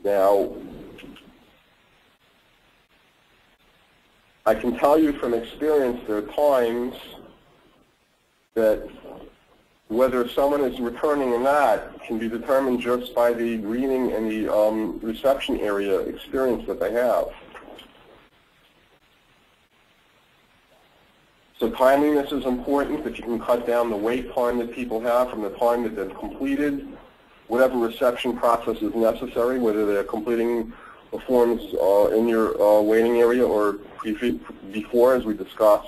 Now, I can tell you from experience there are times that whether someone is returning or not can be determined just by the greeting and the reception area experience that they have. So timeliness is important. If you can cut down the wait time that people have from the time that they've completed whatever reception process is necessary, whether they're completing the forms in your waiting area or before, as we discussed.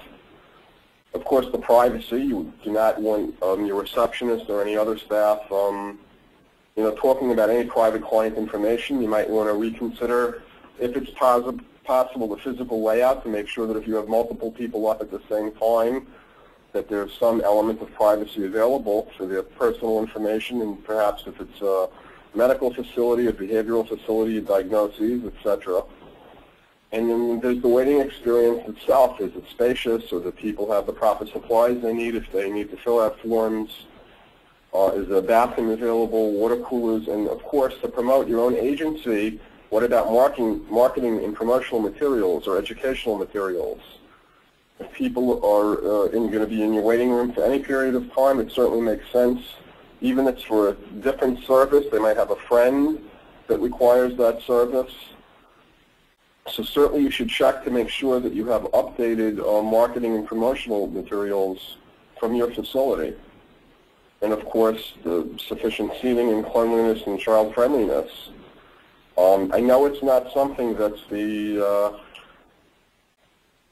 Of course, the privacy. You do not want your receptionist or any other staff, talking about any private client information. You might want to reconsider, if it's possible, the physical layout to make sure that if you have multiple people up at the same time, that there's some element of privacy available for their personal information, and perhaps if it's a medical facility, a behavioral facility, diagnoses, etc. And then there's the waiting experience itself. Is it spacious, or do people have the proper supplies they need if they need to fill out forms? Is there a bathroom available, water coolers? And of course, to promote your own agency, what about marketing and promotional materials or educational materials? If people are going to be in your waiting room for any period of time, it certainly makes sense. Even if it's for a different service, they might have a friend that requires that service. So certainly you should check to make sure that you have updated marketing and promotional materials from your facility. And of course, the sufficient seating and cleanliness and child friendliness. I know it's not something that's the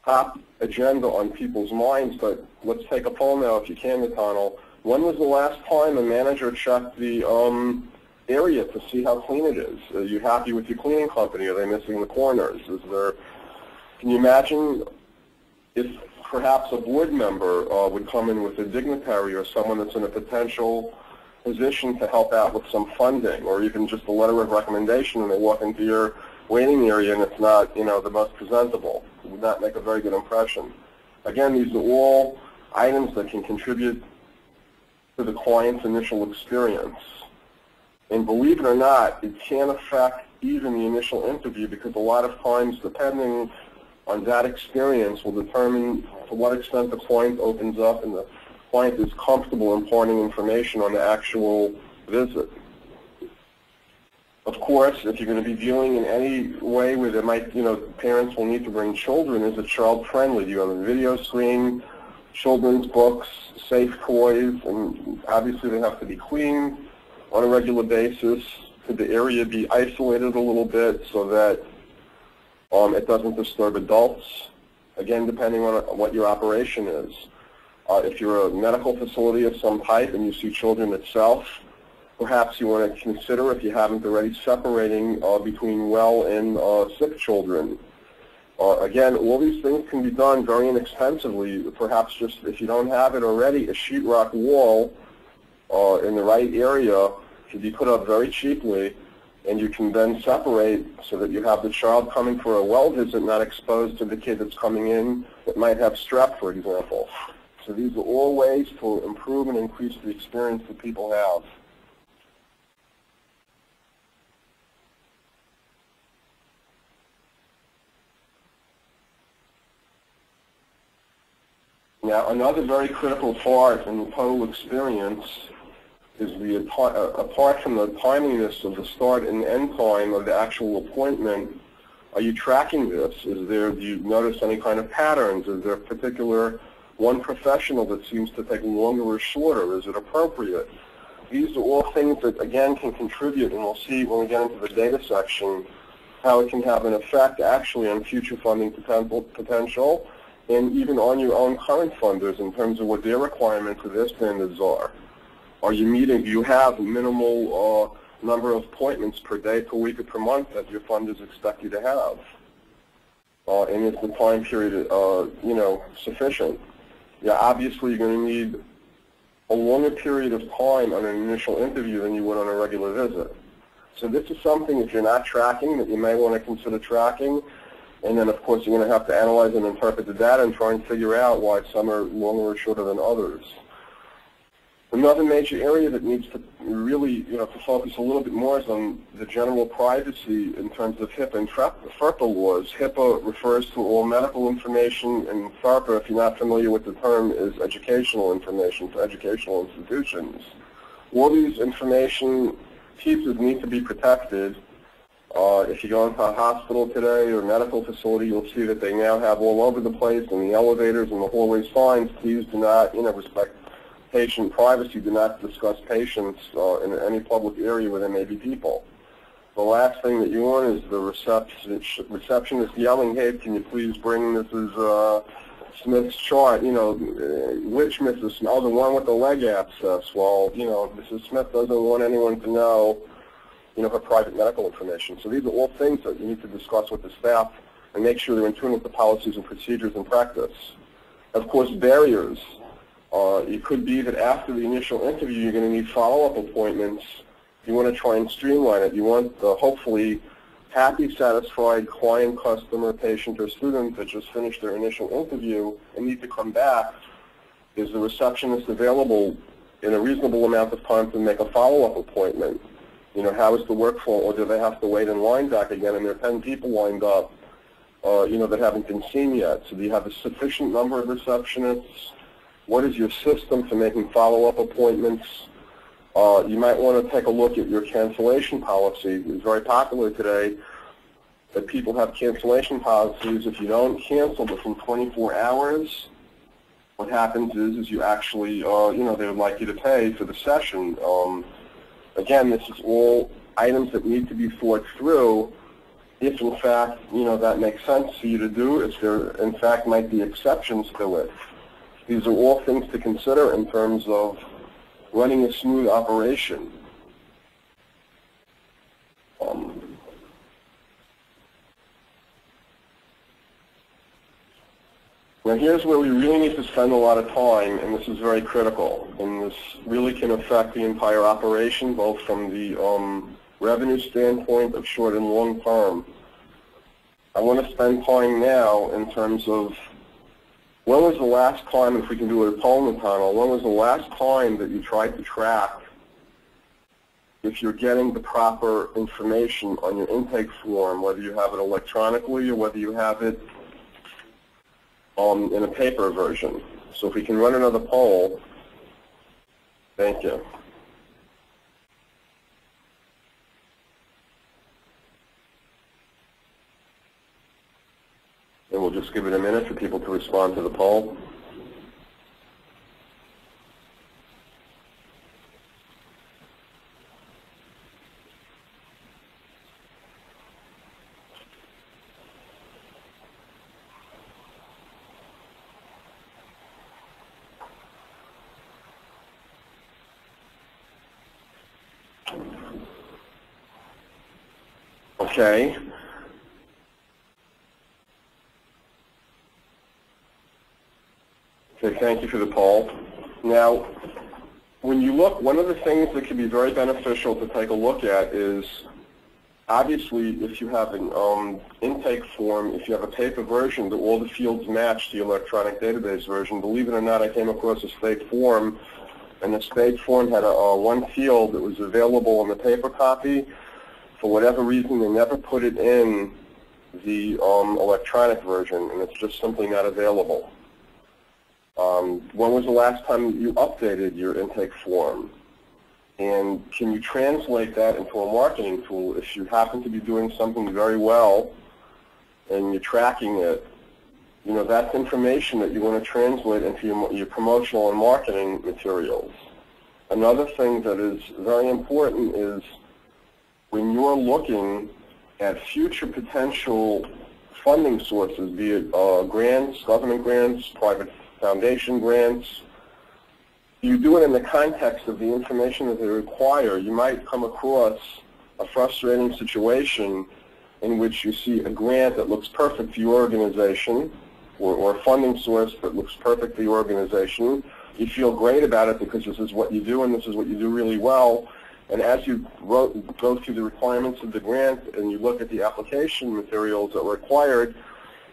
top agenda on people's minds, but let's take a poll now if you can, Nathaniel. When was the last time a manager checked the area to see how clean it is? Are you happy with your cleaning company? Are they missing the corners? Can you imagine if perhaps a board member would come in with a dignitary or someone that's in a potential position to help out with some funding, or even just a letter of recommendation, and they walk into your waiting area and it's not, the most presentable? It would not make a very good impression. Again, these are all items that can contribute to the client's initial experience. And believe it or not, it can affect even the initial interview, because a lot of times, depending on that experience, will determine to what extent the client opens up and the client is comfortable imparting information on the actual visit. Of course, if you're going to be dealing in any way where there might, parents will need to bring children, is it child friendly? Do you have a video screen, children's books, safe toys, and obviously they have to be cleaned on a regular basis? Could the area be isolated a little bit so that it doesn't disturb adults? Again, depending on what your operation is. If you're a medical facility of some type and you see children itself, perhaps you want to consider, if you haven't already, separating between well and sick children. Again, all these things can be done very inexpensively. Perhaps just, if you don't have it already, a sheetrock wall in the right area can be put up very cheaply, and you can then separate so that you have the child coming for a well visit not exposed to the kid that's coming in that might have strep, for example. So these are all ways to improve and increase the experience that people have. Now, another very critical part in the total experience is apart from the timeliness of the start and end time of the actual appointment, are you tracking this? Do you notice any kind of patterns? Is there a particular one professional that seems to take longer or shorter? Is it appropriate? These are all things that, again, can contribute, and we'll see when we get into the data section how it can have an effect actually on future funding potential, and even on your own current funders in terms of what their requirements or their standards are. Are you meeting, do you have minimal number of appointments per day, per week, or per month that your funders expect you to have? And is the time period, sufficient? Yeah, obviously you're going to need a longer period of time on an initial interview than you would on a regular visit. So this is something, if you're not tracking, that you may want to consider tracking. And then, of course, you're going to have to analyze and interpret the data and try and figure out why some are longer or shorter than others. Another major area that needs to really, to focus a little bit more is on the general privacy in terms of HIPAA and FERPA laws. HIPAA refers to all medical information, and FERPA, if you're not familiar with the term, is educational information for educational institutions. All these information pieces need to be protected. If you go into a hospital today or a medical facility, you'll see that they now have all over the place in the elevators and the hallway signs, please do not, respect patient privacy, do not discuss patients in any public area where there may be people. The last thing that you want is the receptionist yelling, hey, can you please bring Mrs. Smith's chart? Which Mrs. Smith? Oh, the one with the leg abscess. Well, Mrs. Smith doesn't want anyone to know, her private medical information. So these are all things that you need to discuss with the staff and make sure they're in tune with the policies and procedures in practice. Of course, barriers. It could be that after the initial interview, you're going to need follow-up appointments. You want to try and streamline it. You want the hopefully happy, satisfied client, customer, patient, or student that just finished their initial interview and need to come back. Is the receptionist available in a reasonable amount of time to make a follow-up appointment? How is the workflow, or do they have to wait in line back again, and there are 10 people lined up, that haven't been seen yet? So do you have a sufficient number of receptionists? What is your system for making follow-up appointments? You might want to take a look at your cancellation policy. It's very popular today that people have cancellation policies. If you don't cancel within 24 hours, what happens is you actually, they would like you to pay for the session. Again, this is all items that need to be thought through if, in fact, that makes sense for you to do, if there, in fact, might be exceptions to it. These are all things to consider in terms of running a smooth operation. Now here's where we really need to spend a lot of time, and this is very critical, and this really can affect the entire operation, both from the revenue standpoint of short and long term. I want to spend time now in terms of when was the last time, if we can do it at poll in the panel, when was the last time that you tried to track if you're getting the proper information on your intake form, whether you have it electronically or whether you have it in a paper version. So if we can run another poll, thank you. And we'll just give it a minute for people to respond to the poll. Okay. Okay, thank you for the poll. Now, when you look, one of the things that can be very beneficial to take a look at is, obviously, if you have an intake form, if you have a paper version, that all the fields match the electronic database version. Believe it or not, I came across a state form, and the state form had one field that was available in the paper copy. For whatever reason, they never put it in the electronic version, and it's just simply not available. When was the last time you updated your intake form? And can you translate that into a marketing tool if you happen to be doing something very well and you're tracking it? That's information that you want to translate into your promotional and marketing materials. Another thing that is very important is when you're looking at future potential funding sources, be it grants, government grants, private foundation grants, you do it in the context of the information that they require. You might come across a frustrating situation in which you see a grant that looks perfect for your organization or a funding source that looks perfect for your organization. You feel great about it because this is what you do and this is what you do really well. And as you go through the requirements of the grant and you look at the application materials that were required,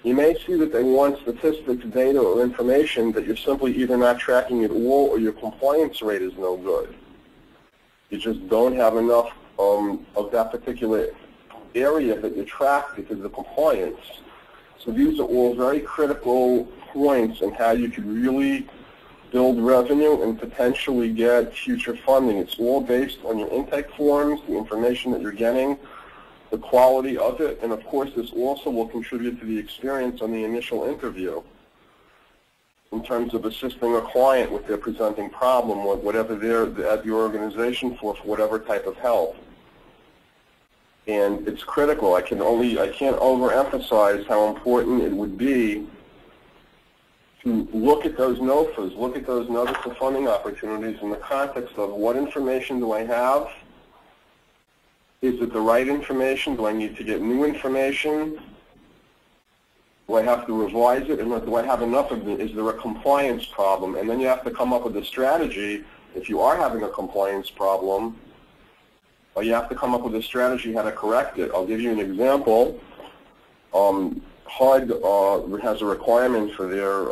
You may see that they want statistics, data, or information that you're simply either not tracking at all or your compliance rate is no good. You just don't have enough of that particular area that you track because of the compliance. So these are all very critical points in how you could really build revenue and potentially get future funding. It's all based on your intake forms, the information that you're getting, the quality of it, and of course this also will contribute to the experience on the initial interview in terms of assisting a client with their presenting problem or whatever they're at your organization for whatever type of help. And it's critical. I can't overemphasize how important it would be to look at those NOFAs, look at those notice of funding opportunities in the context of what information do I have? Is it the right information? Do I need to get new information? Do I have to revise it? And do I have enough of it? Is there a compliance problem? And then you have to come up with a strategy if you are having a compliance problem. Or you have to come up with a strategy how to correct it. I'll give you an example. HUD has a requirement for their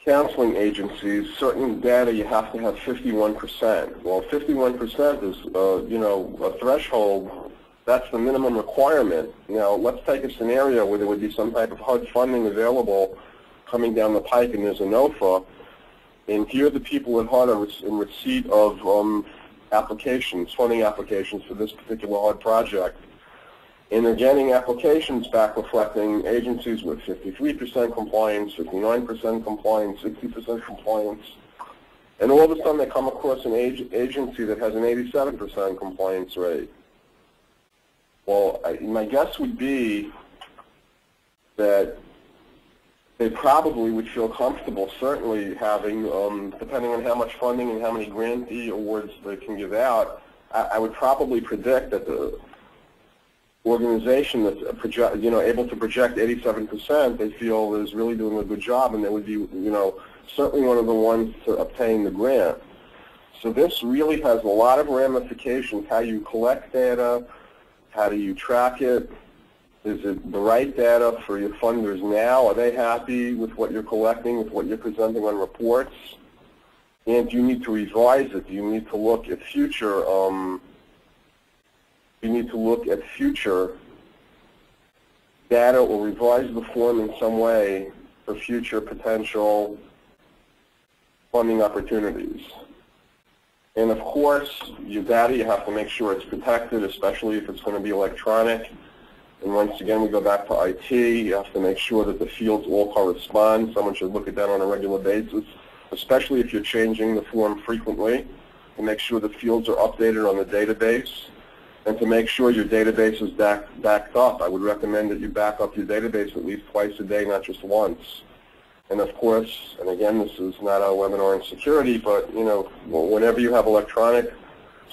counseling agencies. Certain data you have to have 51%. Well, 51% is a threshold. That's the minimum requirement. Now, let's take a scenario where there would be some type of HUD funding available coming down the pike, and there's a NOFA. And here the people at HUD are in receipt of applications, funding applications for this particular HUD project. And they're getting applications back reflecting agencies with 53% compliance, 59% compliance, 60% compliance. And all of a sudden they come across an agency that has an 87% compliance rate. Well, my guess would be that they probably would feel comfortable certainly having, depending on how much funding and how many grantee awards they can give out, I would probably predict that the organization that's able to project 87%, they feel is really doing a good job, and they would be certainly one of the ones to obtain the grant. So this really has a lot of ramifications, how you collect data, how do you track it. Is it the right data for your funders now? Are they happy with what you're collecting, with what you're presenting on reports? And do you need to revise it? Do you need to look at future data or revise the form in some way for future potential funding opportunities? And of course, your data, you have to make sure it's protected, especially if it's going to be electronic. And once again, we go back to IT. You have to make sure that the fields all correspond. Someone should look at that on a regular basis, especially if you're changing the form frequently, to make sure the fields are updated on the database, and to make sure your database is backed up. I would recommend that you back up your database at least twice a day, not just once. And of course, and again, this is not a webinar on security, but whenever you have electronic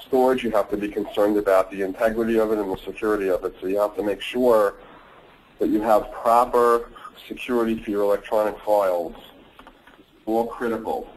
storage, you have to be concerned about the integrity of it and the security of it. So you have to make sure that you have proper security for your electronic files. It's all critical.